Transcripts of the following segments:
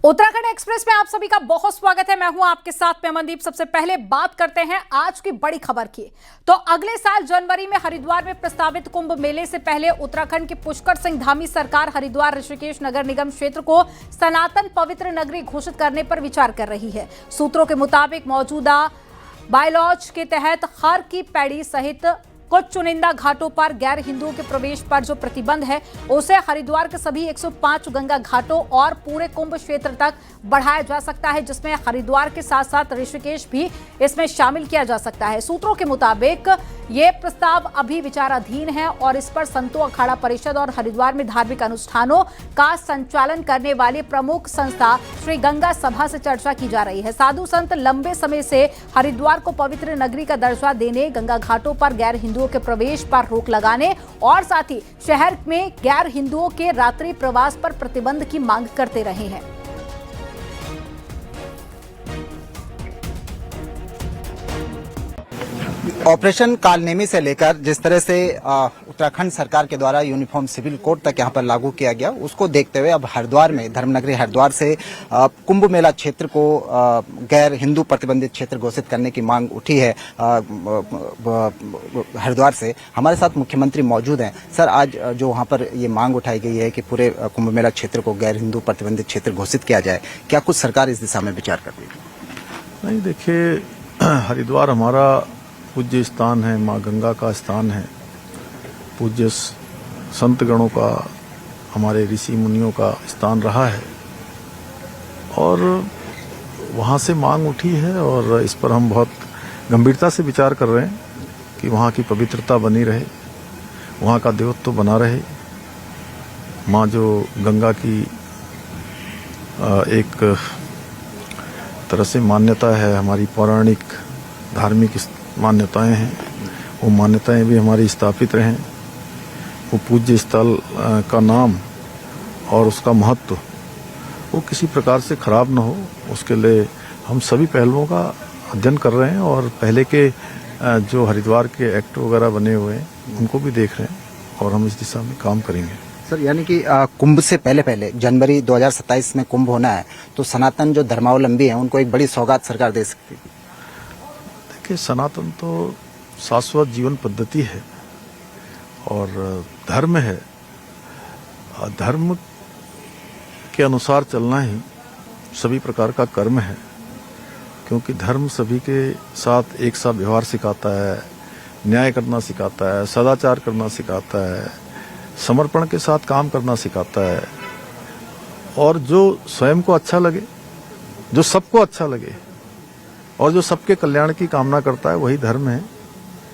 Uttarakhand express में आप सभी का बहुत स्वागत है। मैं हूं आपके साथ में अमनदीप। सबसे पहले बात करते हैं आज की बड़ी खबर की। तो अगले साल जनवरी में हरिद्वार में प्रस्तावित कुंभ मेले से पहले उत्तराखंड के पुष्कर सिंह धामी सरकार हरिद्वार ऋषिकेश नगर निगम क्षेत्र को सनातन पवित्र नगरी घोषित करने पर विचार कर रही है। सूत्रों के मुताबिक मौजूदा बायलॉज के तहत हर की पैड़ी सहित कुछ चुनिंदा घाटों पर गैर हिंदुओं के प्रवेश पर जो प्रतिबंध है उसे हरिद्वार के सभी 105 गंगा घाटों और पूरे कुंभ क्षेत्र तक बढ़ाया जा सकता है, जिसमें हरिद्वार के साथ साथ ऋषिकेश भी इसमें शामिल किया जा सकता है। सूत्रों के मुताबिक ये प्रस्ताव अभी विचाराधीन है और इस पर संतों अखाड़ा परिषद और हरिद्वार में धार्मिक अनुष्ठानों का संचालन करने वाली प्रमुख संस्था श्री गंगा सभा से चर्चा की जा रही है। साधु संत लंबे समय से हरिद्वार को पवित्र नगरी का दर्जा देने, गंगा घाटों पर गैर हिंदुओं के प्रवेश पर रोक लगाने और साथ ही शहर में गैर हिंदुओं के रात्रि प्रवास पर प्रतिबंध की मांग करते रहे हैं। ऑपरेशन कालनेमी से लेकर जिस तरह से उत्तराखंड सरकार के द्वारा यूनिफॉर्म सिविल कोड तक यहाँ पर लागू किया गया, उसको देखते हुए अब हरिद्वार में धर्मनगरी हरिद्वार से कुंभ मेला क्षेत्र को गैर हिंदू प्रतिबंधित क्षेत्र घोषित करने की मांग उठी है। हरिद्वार से हमारे साथ मुख्यमंत्री मौजूद हैं। सर, आज जो वहाँ पर ये मांग उठाई गई है कि पूरे कुंभ मेला क्षेत्र को गैर हिंदू प्रतिबंधित क्षेत्र घोषित किया जाए, क्या कुछ सरकार इस दिशा में विचार कर रही है? नहीं, देखिए, हरिद्वार हमारा पूज्य स्थान है, माँ गंगा का स्थान है, पूज्य संत गणों का, हमारे ऋषि मुनियों का स्थान रहा है और वहाँ से मांग उठी है और इस पर हम बहुत गंभीरता से विचार कर रहे हैं कि वहाँ की पवित्रता बनी रहे, वहाँ का देवत्व बना रहे। माँ जो गंगा की एक तरह से मान्यता है, हमारी पौराणिक धार्मिक मान्यताएं हैं, वो मान्यताएं भी हमारी स्थापित रहें। वो पूज्य स्थल का नाम और उसका महत्व वो किसी प्रकार से खराब न हो, उसके लिए हम सभी पहलुओं का अध्ययन कर रहे हैं और पहले के जो हरिद्वार के एक्ट वगैरह बने हुए हैं उनको भी देख रहे हैं और हम इस दिशा में काम करेंगे। सर, यानी कि कुंभ से पहले जनवरी 2027 में कुंभ होना है, तो सनातन जो धर्मावलंबी हैं उनको एक बड़ी सौगात सरकार दे सकती है। देखिए, सनातन तो शाश्वत जीवन पद्धति है और धर्म है। धर्म के अनुसार चलना ही सभी प्रकार का कर्म है, क्योंकि धर्म सभी के साथ एक सा व्यवहार सिखाता है, न्याय करना सिखाता है, सदाचार करना सिखाता है, समर्पण के साथ काम करना सिखाता है और जो स्वयं को अच्छा लगे, जो सबको अच्छा लगे और जो सबके कल्याण की कामना करता है, वही धर्म है।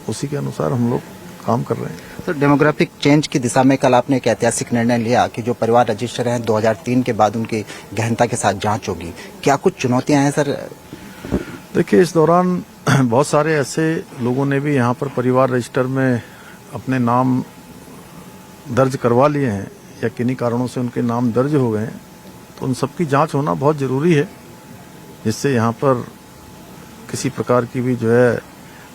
उसी के अनुसार हम लोग काम कर रहे हैं। तो डेमोग्राफिक चेंज की दिशा में कल आपने एक ऐतिहासिक निर्णय लिया कि जो परिवार रजिस्टर हैं 2003 के बाद उनकी गहनता के साथ जांच होगी। क्या कुछ चुनौतियां हैं सर? देखिए, इस दौरान बहुत सारे ऐसे लोगों ने भी यहाँ पर परिवार रजिस्टर में अपने नाम दर्ज करवा लिए हैं या किन्हीं कारणों से उनके नाम दर्ज हो गए हैं, तो उन सबकी जाँच होना बहुत जरूरी है, जिससे यहाँ पर किसी प्रकार की भी जो है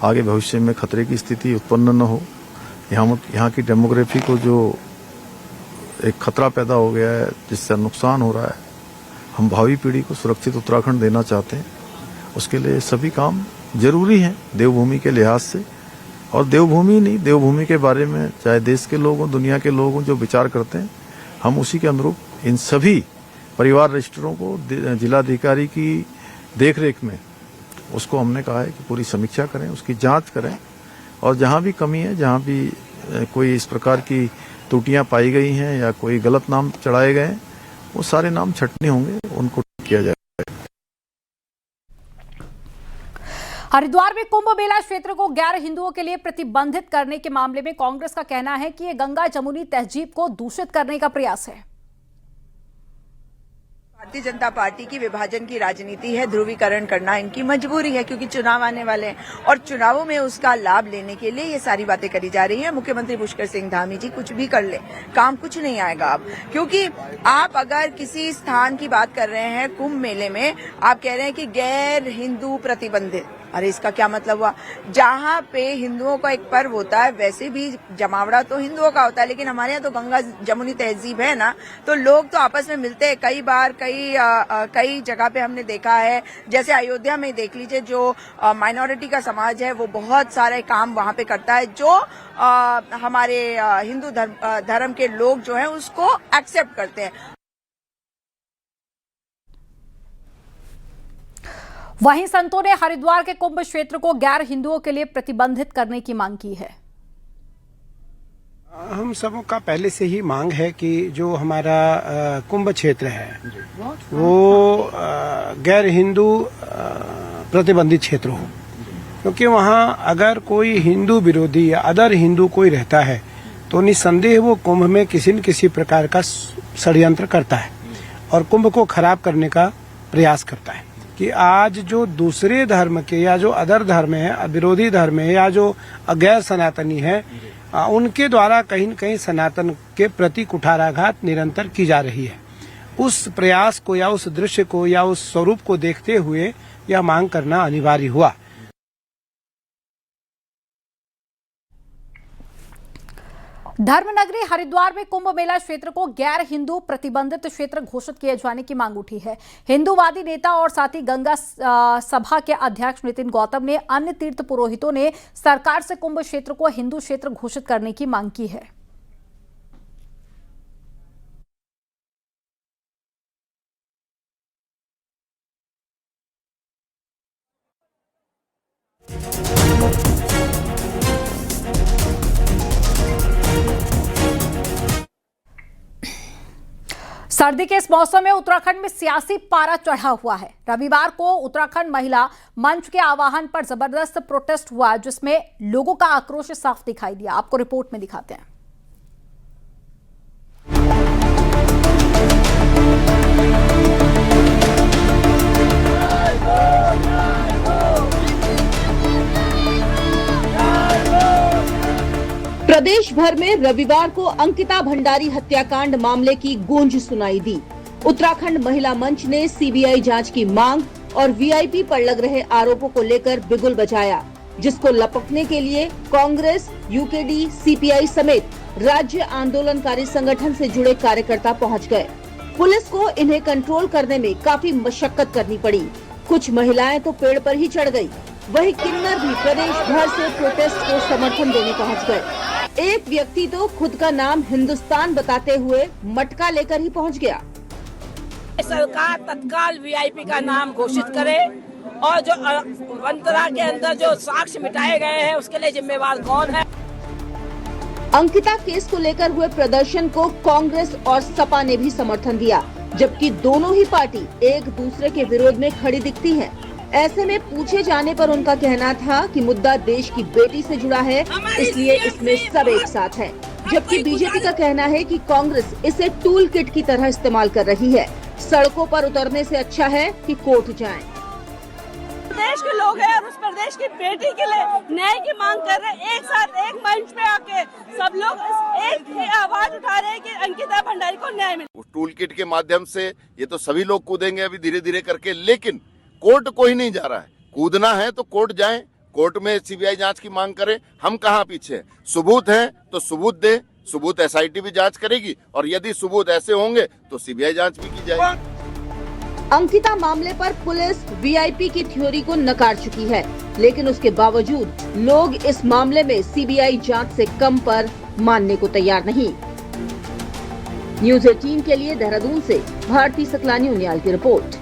आगे भविष्य में खतरे की स्थिति उत्पन्न न हो। यहाँ की डेमोग्राफी को जो एक खतरा पैदा हो गया है, जिससे नुकसान हो रहा है, हम भावी पीढ़ी को सुरक्षित उत्तराखंड देना चाहते हैं। उसके लिए सभी काम जरूरी हैं देवभूमि के लिहाज से। और देवभूमि नहीं, देवभूमि के बारे में चाहे देश के लोग हों, दुनिया के लोग हों, जो विचार करते हैं, हम उसी के अनुरूप इन सभी परिवार रजिस्टरों को जिलाधिकारी की देखरेख में उसको हमने कहा है कि पूरी समीक्षा करें, उसकी जांच करें और जहां भी कमी है, जहां भी कोई इस प्रकार की त्रुटियां पाई गई हैं या कोई गलत नाम चढ़ाए गए हैं, वो सारे नाम छटने होंगे, उनको ठीक किया जाएगा। हरिद्वार में कुंभ मेला क्षेत्र को गैर हिंदुओं के लिए प्रतिबंधित करने के मामले में कांग्रेस का कहना है कि यह गंगा जमुनी तहजीब को दूषित करने का प्रयास है। भारतीय जनता पार्टी की विभाजन की राजनीति है, ध्रुवीकरण करना इनकी मजबूरी है, क्योंकि चुनाव आने वाले हैं और चुनावों में उसका लाभ लेने के लिए ये सारी बातें करी जा रही हैं। मुख्यमंत्री पुष्कर सिंह धामी जी कुछ भी कर ले, काम कुछ नहीं आएगा अब, क्योंकि आप अगर किसी स्थान की बात कर रहे हैं कुंभ मेले में, आप कह रहे हैं कि गैर हिंदू प्रतिबंधित, अरे इसका क्या मतलब हुआ? जहाँ पे हिंदुओं का एक पर्व होता है वैसे भी जमावड़ा तो हिंदुओं का होता है, लेकिन हमारे यहाँ तो गंगा जमुनी तहजीब है ना, तो लोग तो आपस में मिलते हैं। कई बार कई जगह पे हमने देखा है, जैसे अयोध्या में देख लीजिए, जो माइनॉरिटी का समाज है वो बहुत सारे काम वहाँ पे करता है, जो हमारे हिंदू धर्म के लोग जो हैं उसको एक्सेप्ट करते हैं। वहीं संतों ने हरिद्वार के कुंभ क्षेत्र को गैर हिंदुओं के लिए प्रतिबंधित करने की मांग की है। हम सबों का पहले से ही मांग है कि जो हमारा कुंभ क्षेत्र है वो गैर हिंदू प्रतिबंधित क्षेत्र हो, क्योंकि वहाँ अगर कोई हिंदू विरोधी या अदर हिंदू कोई रहता है तो निस्संदेह वो कुंभ में किसी न किसी प्रकार का षड्यंत्र करता है और कुंभ को खराब करने का प्रयास करता है। कि आज जो दूसरे धर्म के या जो अदर धर्म है, विरोधी धर्म है या जो गैर सनातनी है, उनके द्वारा कहीं न कहीं सनातन के प्रति कुठाराघात निरंतर की जा रही है। उस प्रयास को या उस दृश्य को या उस स्वरूप को देखते हुए यह मांग करना अनिवार्य हुआ। धर्मनगरी हरिद्वार में कुंभ मेला क्षेत्र को गैर हिंदू प्रतिबंधित क्षेत्र घोषित किए जाने की मांग उठी है। हिंदूवादी नेता और साथ ही गंगा सभा के अध्यक्ष नितिन गौतम ने अन्य तीर्थ पुरोहितों ने सरकार से कुंभ क्षेत्र को हिंदू क्षेत्र घोषित करने की मांग की है। सर्दी के इस मौसम में उत्तराखंड में सियासी पारा चढ़ा हुआ है। रविवार को उत्तराखंड महिला मंच के आह्वान पर जबरदस्त प्रोटेस्ट हुआ, जिसमें लोगों का आक्रोश साफ दिखाई दिया। आपको रिपोर्ट में दिखाते हैं। प्रदेश भर में रविवार को अंकिता भंडारी हत्याकांड मामले की गूंज सुनाई दी। उत्तराखंड महिला मंच ने सीबीआई जांच की मांग और वीआईपी पर लग रहे आरोपों को लेकर बिगुल बजाया, जिसको लपकने के लिए कांग्रेस, यूकेडी, सीपीआई समेत राज्य आंदोलनकारी संगठन से जुड़े कार्यकर्ता पहुंच गए। पुलिस को इन्हें कंट्रोल करने में काफी मशक्कत करनी पड़ी। कुछ महिलाएं तो पेड़ पर ही चढ़ गयी, वहीं किन्नर भी प्रदेश भर से प्रोटेस्ट को समर्थन देने पहुंच गए। एक व्यक्ति तो खुद का नाम हिंदुस्तान बताते हुए मटका लेकर ही पहुंच गया। सरकार तत्काल वीआईपी का नाम घोषित करे और जो वंतरा के अंदर जो साक्ष्य मिटाए गए हैं उसके लिए जिम्मेवार कौन है। अंकिता केस को लेकर हुए प्रदर्शन को कांग्रेस और सपा ने भी समर्थन दिया, जबकि दोनों ही पार्टी एक दूसरे के विरोध में खड़ी दिखती हैं। ऐसे में पूछे जाने पर उनका कहना था कि मुद्दा देश की बेटी से जुड़ा है, इसलिए इसमें सब एक साथ हैं। जबकि बीजेपी का कहना है कि कांग्रेस इसे टूल किट की तरह इस्तेमाल कर रही है। सड़कों पर उतरने से अच्छा है कि कोर्ट जाएं। प्रदेश के लोग हैं और उस प्रदेश की बेटी के लिए न्याय की मांग कर रहे हैं। एक साथ एक मंच पे आके सब लोग एक ही आवाज उठा रहे हैं कि अंकिता भंडारी को न्याय मिले। टूल किट के माध्यम से ये तो सभी लोग कूदेंगे अभी धीरे धीरे करके, लेकिन कोर्ट कोई नहीं जा रहा है। कूदना है तो कोर्ट जाएं, कोर्ट में सीबीआई जांच की मांग करें। हम कहाँ पीछे हैं? सबूत है तो सबूत दे, सबूत एसआईटी भी जांच करेगी और यदि सबूत ऐसे होंगे तो सीबीआई जांच भी की जाएगी। अंकिता मामले पर पुलिस वीआईपी की थ्योरी को नकार चुकी है, लेकिन उसके बावजूद लोग इस मामले में सीबीआई जांच से कम पर मानने को तैयार नहीं। न्यूज़ 18 के लिए देहरादून से भारती सकलानी उनियाल की रिपोर्ट।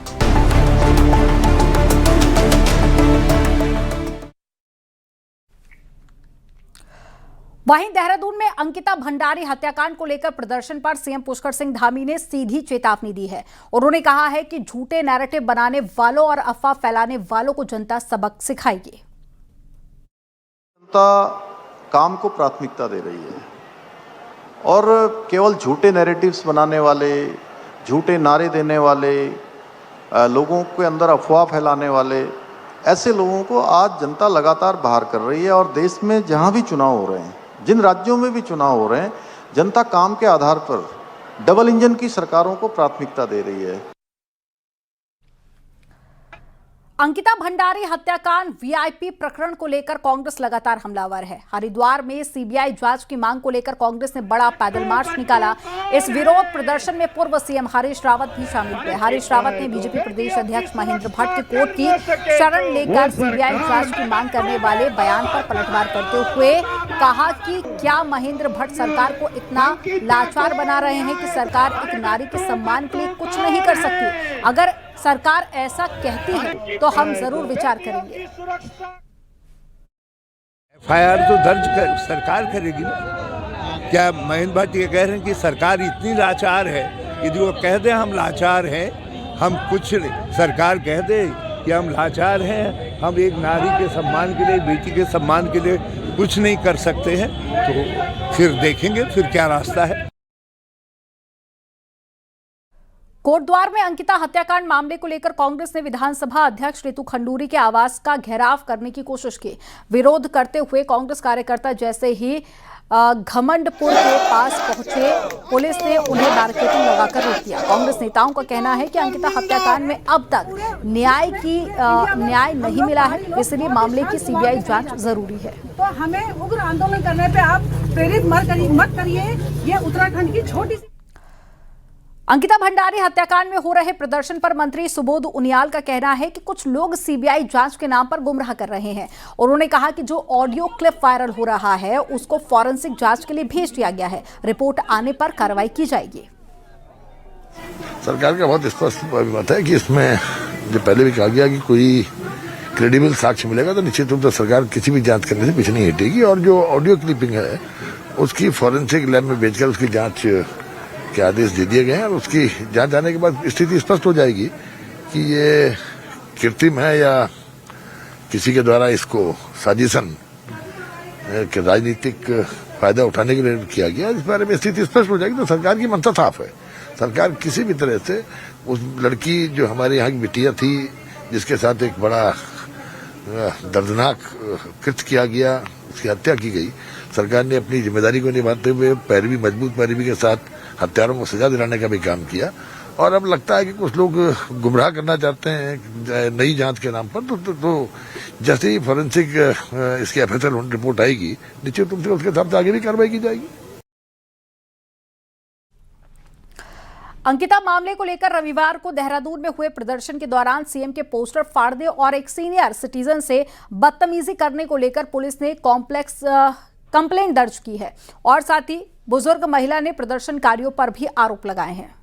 वहीं देहरादून में अंकिता भंडारी हत्याकांड को लेकर प्रदर्शन पर सीएम पुष्कर सिंह धामी ने सीधी चेतावनी दी है। उन्होंने कहा है कि झूठे नैरेटिव बनाने वालों और अफवाह फैलाने वालों को जनता सबक सिखाएगी। जनता काम को प्राथमिकता दे रही है और केवल झूठे नैरेटिव्स बनाने वाले, झूठे नारे देने वाले, लोगों के अंदर अफवाह फैलाने वाले, ऐसे लोगों को आज जनता लगातार बाहर कर रही है। और देश में जहां भी चुनाव हो रहे हैं, जिन राज्यों में भी चुनाव हो रहे हैं, जनता काम के आधार पर डबल इंजन की सरकारों को प्राथमिकता दे रही है। अंकिता भंडारी हत्याकांड वीआईपी प्रकरण को लेकर कांग्रेस लगातार हमलावर है। हरिद्वार में सीबीआई जांच की मांग को लेकर कांग्रेस ने बड़ा पैदल मार्च निकाला। इस विरोध प्रदर्शन में पूर्व सीएम हरीश रावत भी शामिल हुए। हरीश रावत ने बीजेपी प्रदेश अध्यक्ष महेंद्र भट्ट की कोर्ट की शरण लेकर सीबीआई जांच की मांग करने वाले बयान पर पलटवार करते हुए कहा कि क्या महेंद्र भट्ट सरकार को इतना लाचार बना रहे हैं कि सरकार एक नारी के सम्मान के लिए कुछ नहीं कर सकती। अगर सरकार ऐसा कहती है तो हम जरूर विचार करेंगे। एफआईआर तो दर्ज सरकार करेगी ना। क्या महेंद्र भट्ट ये कह रहे हैं कि सरकार इतनी लाचार है? यदि वो कह दे हम लाचार हैं, हम कुछ सरकार कह दे कि हम लाचार हैं, हम एक नारी के सम्मान के लिए, बेटी के सम्मान के लिए कुछ नहीं कर सकते हैं, तो फिर देखेंगे फिर क्या रास्ता है। कोटद्वार में अंकिता हत्याकांड मामले को लेकर कांग्रेस ने विधानसभा अध्यक्ष रितु खंडूरी के आवास का घेराव करने की कोशिश की। विरोध करते हुए कांग्रेस कार्यकर्ता जैसे ही घमंडपुर के पास पहुंचे, पुलिस ने उन्हें बैरिकेडिंग लगाकर रोक दिया। कांग्रेस नेताओं का कहना है कि अंकिता हत्याकांड में अब तक न्याय नहीं मिला है, इसलिए मामले की सीबीआई जांच जरूरी है। तो हमें उग्र आंदोलन करने पे आप प्रेरित मत करिए। ये उत्तराखंड की छोटी सी अंकिता भंडारी हत्याकांड में हो रहे प्रदर्शन पर मंत्री सुबोध उनियाल का कहना है कि कुछ लोग सीबीआई जांच के नाम पर गुमराह कर रहे हैं। उन्होंने कहा कि जो ऑडियो क्लिप वायरल हो रहा है उसको फॉरेंसिक जांच के लिए भेज दिया गया है। रिपोर्ट आने पर कार्रवाई की जाएगी। सरकार का बहुत स्पष्ट मत है कि इसमें जो पहले भी कहा गया कि कोई क्रेडिबल साक्ष्य मिलेगा तो निश्चित रूप से सरकार किसी भी जांच करने से पीछे नहीं हटेगी। और जो ऑडियो क्लिपिंग है उसकी फॉरेंसिक लैब में भेजकर उसकी जांच के आदेश दे दिए गए हैं और उसकी जांच आने के बाद स्थिति स्पष्ट हो जाएगी कि ये कृत्रिम है या किसी के द्वारा इसको साजिशन के राजनीतिक फायदा उठाने के लिए किया गया। इस बारे में स्थिति स्पष्ट हो जाएगी तो सरकार की मंशा साफ है। सरकार किसी भी तरह से उस लड़की जो हमारे यहाँ की बिटिया थी जिसके साथ एक बड़ा दर्दनाक कृत्य किया गया, उसकी हत्या की गई, सरकार ने अपनी जिम्मेदारी को निभाते हुए मजबूत पैरवी के साथ हत्यारों को सजा दिलाने का भी काम किया। और अब लगता है कि कुछ लोग गुमराह करना चाहते हैं नई जांच के नाम पर। तो जैसे ही फॉरेंसिक इसकी एफएसएल रिपोर्ट आएगी निश्चित रूप से उसके हिसाब से आगे भी कार्रवाई की जाएगी। अंकिता मामले को लेकर रविवार को देहरादून में हुए प्रदर्शन के दौरान सीएम के पोस्टर फाड़ने और एक सीनियर सिटीजन से बदतमीजी करने को लेकर पुलिस ने कंप्लेंट दर्ज की है और साथ ही बुजुर्ग महिला ने प्रदर्शनकारियों पर भी आरोप लगाए हैं।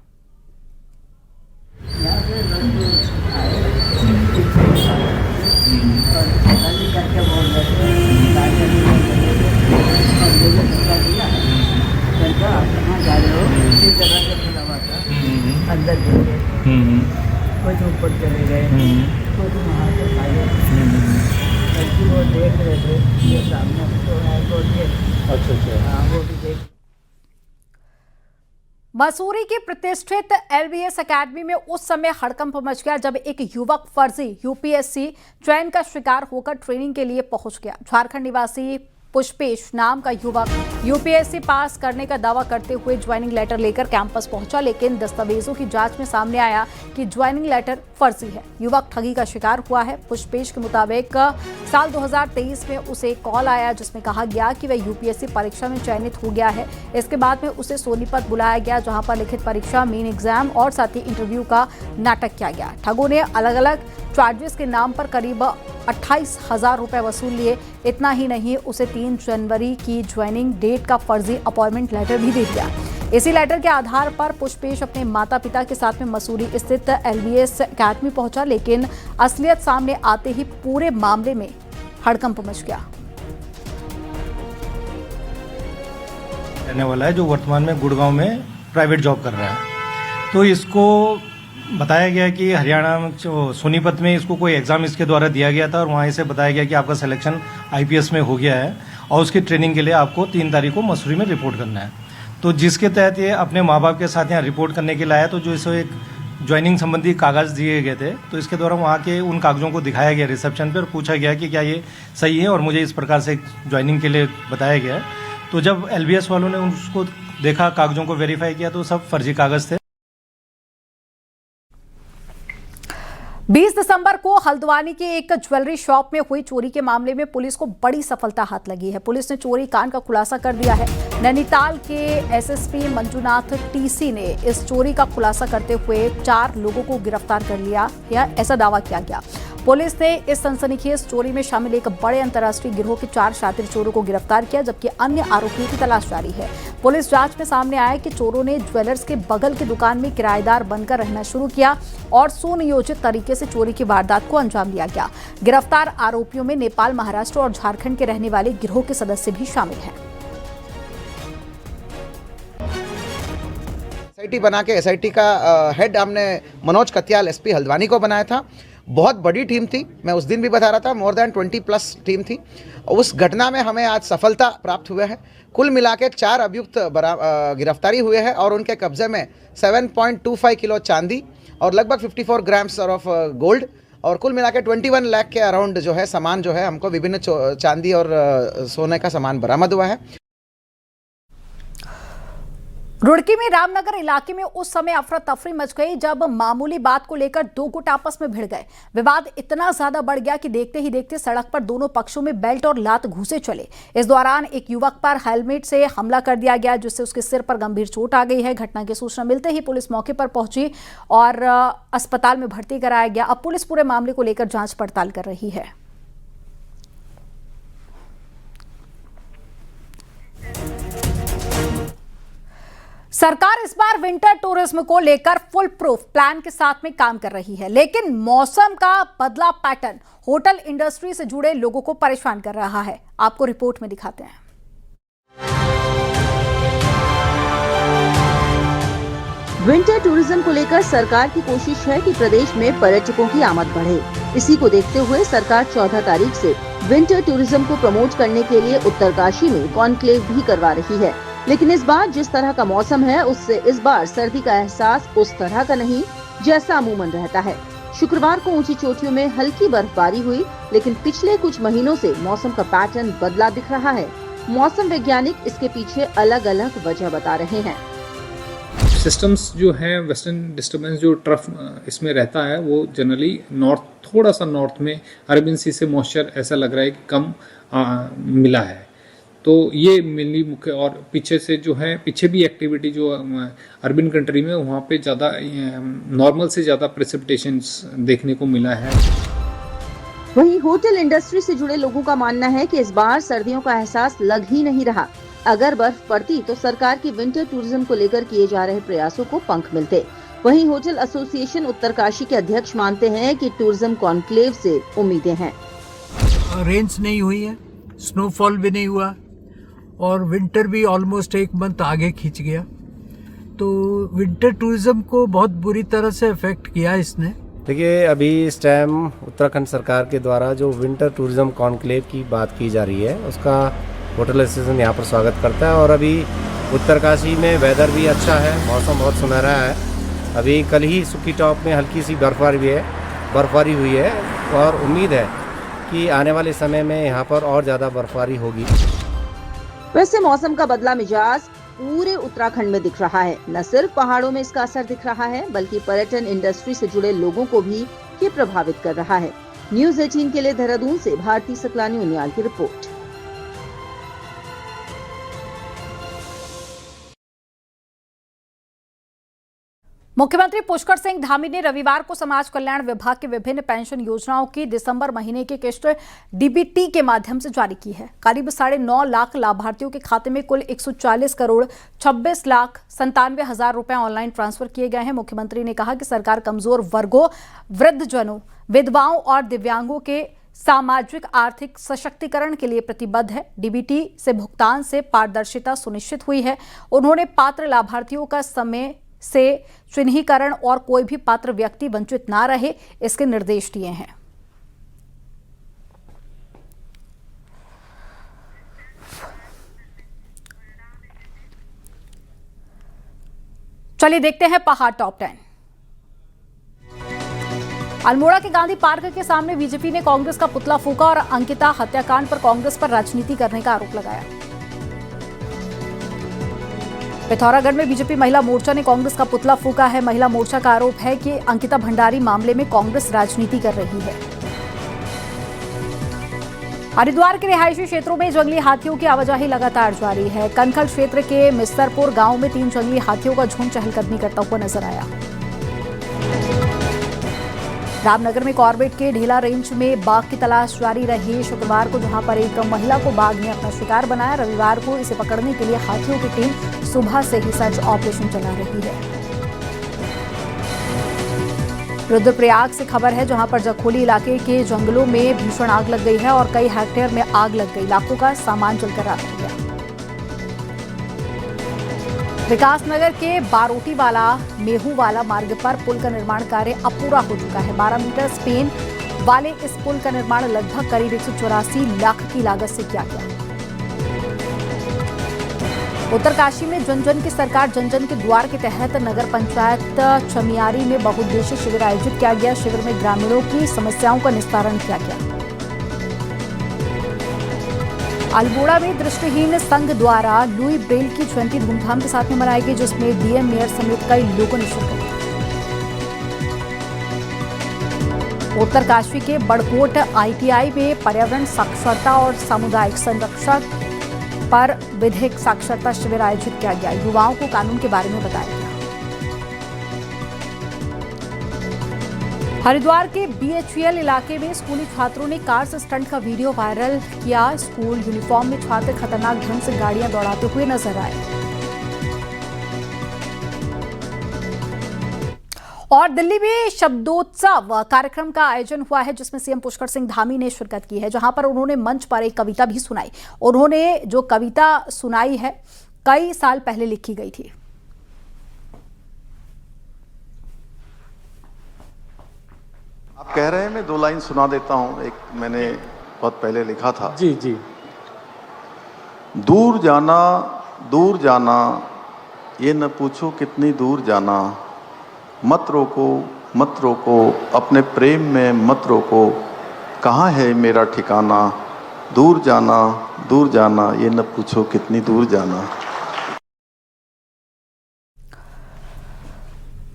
अंदर कुछ ऊपर चले गए, कुछ वहाँ से वो देख रहे थे, ये सामने तो है तो ये अच्छा वो भी देख। मसूरी की प्रतिष्ठित LBS एकेडमी में उस समय हड़कंप मच गया जब एक युवक फर्जी यूपीएससी चयन का शिकार होकर ट्रेनिंग के लिए पहुंच गया। झारखंड निवासी पुष्पेश नाम का युवक यूपीएससी पास करने का दावा करते हुए ज्वाइनिंग लेटर लेकर कैंपस पहुंचा, लेकिन दस्तावेजों की जांच में सामने आया कि ज्वाइनिंग लेटर फर्जी है। युवक ठगी का शिकार हुआ है। पुष्पेश के मुताबिक साल 2023 में उसे कॉल आया जिसमें कहा गया कि वह यूपीएससी परीक्षा में चयनित हो गया है। इसके बाद में उसे सोनीपत बुलाया गया जहां पर लिखित परीक्षा, मेन एग्जाम और साथ ही इंटरव्यू का नाटक किया गया। ठगों ने अलग अलग चार्जेस के नाम पर करीब 28,000 रुपए वसूल लिए। इतना ही नहीं, उसे 3 जनवरी की ज्वाइनिंग डेट का फर्जी अपॉइंटमेंट लेटर भी दे दिया। इसी लेटर के आधार पर पुष्पेश अपने माता पिता के साथ में मसूरी स्थित LBS एकेडमी पहुंचा, लेकिन असलियत सामने आते ही पूरे मामले में हड़कंप मच गया। रहने वाला है जो वर्तमान में गुड़गांव में प्राइवेट जॉब कर रहा है। तो इसको बताया गया कि हरियाणा में सोनीपत में इसको कोई एग्जाम इसके द्वारा दिया गया था और वहाँ से बताया गया कि आपका सिलेक्शन IPS में हो गया है और उसकी ट्रेनिंग के लिए आपको 3 तारीख को मसूरी में रिपोर्ट करना है। तो जिसके तहत ये अपने माँ बाप के साथ यहाँ रिपोर्ट करने के लिए आया, तो जो इसे एक ज्वाइनिंग संबंधी कागज़ दिए गए थे, तो इसके द्वारा वहाँ के उन कागज़ों को दिखाया गया रिसेप्शन पर और पूछा गया कि क्या ये सही है और मुझे इस प्रकार से ज्वाइनिंग के लिए बताया गया। तो जब LBS वालों ने उसको देखा, कागज़ों को वेरीफाई किया, तो सब फर्जी कागज़ थे। 20 दिसंबर को हल्द्वानी के एक ज्वेलरी शॉप में हुई चोरी के मामले में पुलिस को बड़ी सफलता हाथ लगी है। पुलिस ने चोरी कांड का खुलासा कर दिया है। नैनीताल के एसएसपी मंजुनाथ टीसी ने इस चोरी का खुलासा करते हुए 4 लोगों को गिरफ्तार कर लिया या ऐसा दावा किया गया। पुलिस ने इस सनसनीखेज चोरी में शामिल एक बड़े अंतर्राष्ट्रीय गिरोह के 4 शातिर चोरों को गिरफ्तार किया, जबकि अन्य आरोपियों की तलाश जारी है। पुलिस जांच में सामने आया कि चोरों ने ज्वेलर्स के बगल की दुकान में किराएदार बनकर रहना शुरू किया और सुनियोजित तरीके से चोरी की वारदात को अंजाम दिया गया। गिरफ्तार आरोपियों में नेपाल, महाराष्ट्र और झारखंड के रहने वाले गिरोह के सदस्य भी शामिल हैं। एसआईटी बना के एसआईटी का हेड हमने मनोज कत्याल एसपी हल्द्वानी को बनाया था। बहुत बड़ी टीम थी, मैं उस दिन भी बता रहा था, मोर देन 20+ टीम थी। उस घटना में हमें आज सफलता प्राप्त हुआ है। कुल मिला के 4 अभियुक्त गिरफ्तारी हुए हैं और उनके कब्जे में 7.25 किलो चांदी और लगभग 54 ग्राम्स ऑफ गोल्ड और कुल मिला के 21 लाख के अराउंड जो है सामान जो है हमको विभिन्न चांदी और सोने का सामान बरामद हुआ है। रुड़की में रामनगर इलाके में उस समय अफरा तफरी मच गई जब मामूली बात को लेकर 2 गुट आपस में भिड़ गए। विवाद इतना ज्यादा बढ़ गया कि देखते ही देखते सड़क पर दोनों पक्षों में बेल्ट और लात घूसे चले। इस दौरान एक युवक पर हेलमेट से हमला कर दिया गया, जिससे उसके सिर पर गंभीर चोट आ गई है। घटना की सूचना मिलते ही पुलिस मौके पर पहुंची और अस्पताल में भर्ती कराया गया। अब पुलिस पूरे मामले को लेकर जांच पड़ताल कर रही है। सरकार इस बार विंटर टूरिज्म को लेकर फुल प्रूफ प्लान के साथ में काम कर रही है, लेकिन मौसम का बदला पैटर्न होटल इंडस्ट्री से जुड़े लोगों को परेशान कर रहा है। आपको रिपोर्ट में दिखाते हैं। विंटर टूरिज्म को लेकर सरकार की कोशिश है कि प्रदेश में पर्यटकों की आमद बढ़े। इसी को देखते हुए सरकार 14 तारीख से विंटर टूरिज्म को प्रमोट करने के लिए उत्तरकाशी में कॉन्क्लेव भी करवा रही है। लेकिन इस बार जिस तरह का मौसम है उससे इस बार सर्दी का एहसास उस तरह का नहीं जैसा अमूमन रहता है। शुक्रवार को ऊंची चोटियों में हल्की बर्फबारी हुई, लेकिन पिछले कुछ महीनों से मौसम का पैटर्न बदला दिख रहा है। मौसम वैज्ञानिक इसके पीछे अलग अलग वजह बता रहे हैं। सिस्टम्स जो है वेस्टर्न डिस्टर्बेंस जो ट्रफ इसमें रहता है वो जनरली नॉर्थ, थोड़ा सा नॉर्थ में अरबियन सी से मॉइस्चर ऐसा लग रहा है कि कम मिला है। तो ये मेनली मुख्य, और पीछे से जो है पीछे भी एक्टिविटी जो अर्बन कंट्री में वहाँ पे ज़्यादा नॉर्मल से ज़्यादा प्रेसिपिटेशंस देखने को मिला है। वहीं होटल इंडस्ट्री से जुड़े लोगों का मानना है कि इस बार सर्दियों का एहसास लग ही नहीं रहा। अगर बर्फ पड़ती तो सरकार की विंटर टूरिज्म को लेकर किए जा रहे प्रयासों को पंख मिलते। वहीं होटल एसोसिएशन उत्तरकाशी के अध्यक्ष मानते हैं कि टूरिज्म कॉन्क्लेव से उम्मीदें हैं। रेंज नहीं हुई है, स्नोफॉल भी नहीं हुआ और विंटर भी ऑलमोस्ट 1 मंथ आगे खींच गया, तो विंटर टूरिज्म को बहुत बुरी तरह से इफेक्ट किया इसने। देखिए, अभी इस टाइम उत्तराखंड सरकार के द्वारा जो विंटर टूरिज्म कॉन्क्लेव की बात की जा रही है उसका होटल एसोसिएशन यहाँ पर स्वागत करता है। और अभी उत्तरकाशी में वेदर भी अच्छा है, मौसम बहुत सुनहरा है। अभी कल ही सुक्की टॉप में हल्की सी बर्फबारी हुई है और उम्मीद है कि आने वाले समय में यहाँ पर और ज़्यादा बर्फबारी होगी। वैसे मौसम का बदला मिजाज पूरे उत्तराखंड में दिख रहा है। न सिर्फ पहाड़ों में इसका असर दिख रहा है, बल्कि पर्यटन इंडस्ट्री से जुड़े लोगों को भी ये प्रभावित कर रहा है। न्यूज़ 18 के लिए देहरादून से भारती सकलानी उनियाल की रिपोर्ट। मुख्यमंत्री पुष्कर सिंह धामी ने रविवार को समाज कल्याण विभाग की विभिन्न पेंशन योजनाओं की दिसंबर महीने की किस्त डीबीटी के माध्यम से जारी की है। करीब 9.5 लाख लाभार्थियों के खाते में कुल 140 करोड़ 26 लाख 97 हजार रुपए ऑनलाइन ट्रांसफर किए गए हैं। मुख्यमंत्री ने कहा कि सरकार कमजोर वर्गों, वृद्धजनों, विधवाओं और दिव्यांगों के सामाजिक आर्थिक सशक्तिकरण के लिए प्रतिबद्ध है। डीबीटी से भुगतान से पारदर्शिता सुनिश्चित हुई है। उन्होंने पात्र लाभार्थियों का समय से चिन्हीकरण और कोई भी पात्र व्यक्ति वंचित ना रहे, इसके निर्देश दिए हैं। चलिए देखते हैं पहाड़ टॉप 10। अल्मोड़ा के गांधी पार्क के सामने बीजेपी ने कांग्रेस का पुतला फूंका और अंकिता हत्याकांड पर कांग्रेस पर राजनीति करने का आरोप लगाया। पिथौरागढ़ में बीजेपी महिला मोर्चा ने कांग्रेस का पुतला फूंका है। महिला मोर्चा का आरोप है कि अंकिता भंडारी मामले में कांग्रेस राजनीति कर रही है। हरिद्वार के रिहायशी क्षेत्रों में जंगली हाथियों की आवाजाही लगातार जारी है। कनखल क्षेत्र के मिस्सरपुर गांव में 3 जंगली हाथियों का झुंड चहलकदमी करता हुआ नजर आया। रामनगर में कॉर्बेट के ढेला रेंज में बाघ की तलाश जारी रही। शुक्रवार को जहां पर एक महिला को बाघ ने अपना शिकार बनाया, रविवार को इसे पकड़ने के लिए हाथियों की टीम सुबह से ही सर्च ऑपरेशन चला रही है। रुद्रप्रयाग से खबर है, जहां पर जखोली इलाके के जंगलों में भीषण आग लग गई है और कई हेक्टेयर में आग लग गई। लाखों का सामान जलकर राख हो गया। विकासनगर के बारोटीवाला मेहूवाला मार्ग पर पुल का निर्माण कार्य अब पूरा हो चुका है। 12 मीटर स्पेन वाले इस पुल का निर्माण लगभग करीब 184 लाख की लागत से किया गया। उत्तरकाशी में जन जन की सरकार जन जन के द्वार के तहत नगर पंचायत चमियारी में बहुउद्देशीय शिविर आयोजित किया गया। शिविर में ग्रामीणों की समस्याओं का निस्तारण किया गया। अल्मोड़ा में दृष्टिहीन संघ द्वारा लुई ब्रेल की जयंती धूमधाम के साथ में मनाई गई, जिसमें डीएम मेयर समेत कई लोगों ने शिरकत की। उत्तरकाशी के बड़कोट आईटीआई में पर्यावरण साक्षरता और सामुदायिक संरक्षण पर विधिक साक्षरता शिविर आयोजित किया गया। युवाओं को कानून के बारे में बताया गया। हरिद्वार के बीएचईएल इलाके में स्कूली छात्रों ने कार से स्टंट का वीडियो वायरल किया। स्कूल यूनिफॉर्म में छात्र खतरनाक ढंग से गाड़ियां दौड़ाते हुए नजर आए। और दिल्ली में शब्दोत्सव कार्यक्रम का आयोजन हुआ है, जिसमें सीएम पुष्कर सिंह धामी ने शिरकत की है, जहां पर उन्होंने मंच पर एक कविता भी सुनाई। उन्होंने जो कविता सुनाई है कई साल पहले लिखी गई थी। आप कह रहे हैं, मैं 2 लाइन सुना देता हूं। एक मैंने बहुत पहले लिखा था। जी जी। दूर जाना ये न पूछो कितनी दूर जाना, मत रोको अपने प्रेम में मत रोको, कहाँ है मेरा ठिकाना, दूर जाना ये न पूछो कितनी दूर जाना।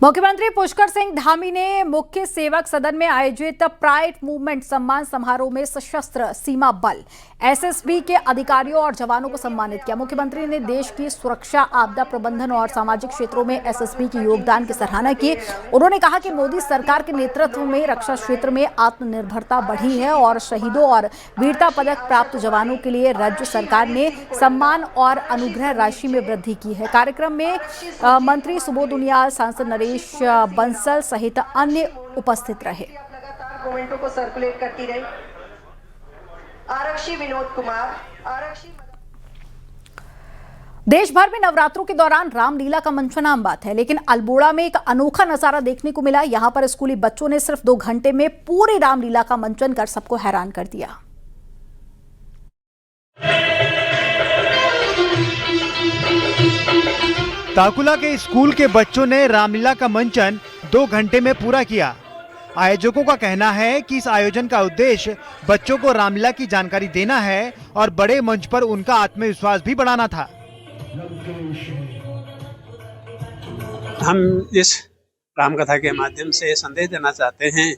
मुख्यमंत्री पुष्कर सिंह धामी ने मुख्य सेवक सदन में आयोजित प्राइड मूवमेंट सम्मान समारोह में सशस्त्र सीमा बल एसएसबी के अधिकारियों और जवानों को सम्मानित किया। मुख्यमंत्री ने देश की सुरक्षा, आपदा प्रबंधन और सामाजिक क्षेत्रों में एसएसबी के योगदान की सराहना की। उन्होंने कहा कि मोदी सरकार के नेतृत्व में रक्षा क्षेत्र में आत्मनिर्भरता बढ़ी है और शहीदों और वीरता पदक प्राप्त जवानों के लिए राज्य सरकार ने सम्मान और अनुग्रह राशि में वृद्धि की है। कार्यक्रम में मंत्री सुबोध उनियाल, सांसद नरेश बंसल सहित अन्य उपस्थित रहे। कमेंटों को सर्कुलेट करती रही। आरक्षी विनोद कुमार, आरक्षी। देश भर में नवरात्रों के दौरान रामलीला का मंचन आम बात है, लेकिन अल्मोड़ा में एक अनोखा नजारा देखने को मिला। यहां पर स्कूली बच्चों ने सिर्फ 2 घंटे में पूरी रामलीला का मंचन कर सबको हैरान कर दिया। ताकुला के स्कूल के बच्चों ने रामलीला का मंचन 2 घंटे में पूरा किया। आयोजकों का कहना है कि इस आयोजन का उद्देश्य बच्चों को रामलीला की जानकारी देना है और बड़े मंच पर उनका आत्मविश्वास भी बढ़ाना था। हम इस राम कथा के माध्यम से संदेश देना चाहते हैं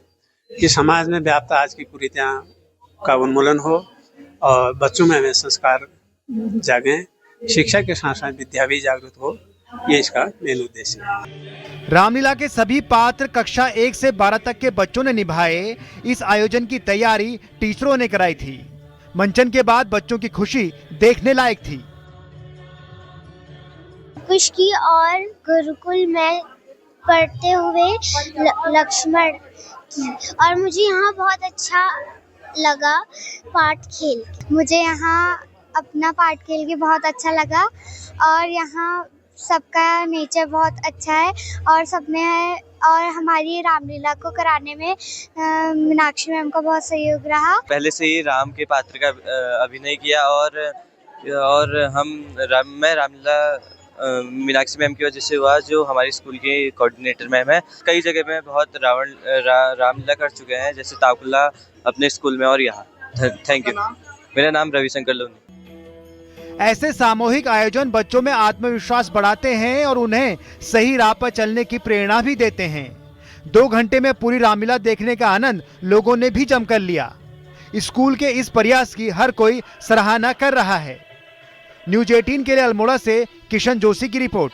कि समाज में व्याप्त आज की कुरीतियां का उन्मूलन हो और बच्चों में हमें संस्कार जागें, शिक्षा के साथ साथ विद्या भी जागृत हो। ये इसका मेन उद्देश्य है। रामलीला के सभी पात्र कक्षा 1 से 12 तक के बच्चों ने निभाए। इस आयोजन की तैयारी टीचरों ने कराई थी। मंचन के बाद बच्चों की खुशी देखने लायक थी। कुश की और गुरुकुल में पढ़ते हुए लक्ष्मण की, और मुझे यहाँ बहुत अच्छा लगा पाठ खेल। मुझे यहाँ अपना पाठ खेल के बहुत अच्छा लगा और यहाँ सबका नेचर बहुत अच्छा है और सबने और हमारी रामलीला को कराने में मीनाक्षी मैम का बहुत सहयोग रहा। पहले से ही राम के पात्र का अभिनय किया और मैं रामलीला मीनाक्षी मैम की वजह से हुआ, जो हमारी स्कूल की कोऑर्डिनेटर मैम है। कई जगह में बहुत रामलीला कर चुके हैं, जैसे ताकुला अपने स्कूल में और यहाँ। Thank you. मेरा नाम रविशंकर लोनी। ऐसे सामूहिक आयोजन बच्चों में आत्मविश्वास बढ़ाते हैं और उन्हें सही राह पर चलने की प्रेरणा भी देते हैं। 2 घंटे में पूरी रामलीला देखने का आनंद लोगों ने भी जमकर लिया। स्कूल के इस प्रयास की हर कोई सराहना कर रहा है। न्यूज़ 18 के लिए अल्मोड़ा से किशन जोशी की रिपोर्ट।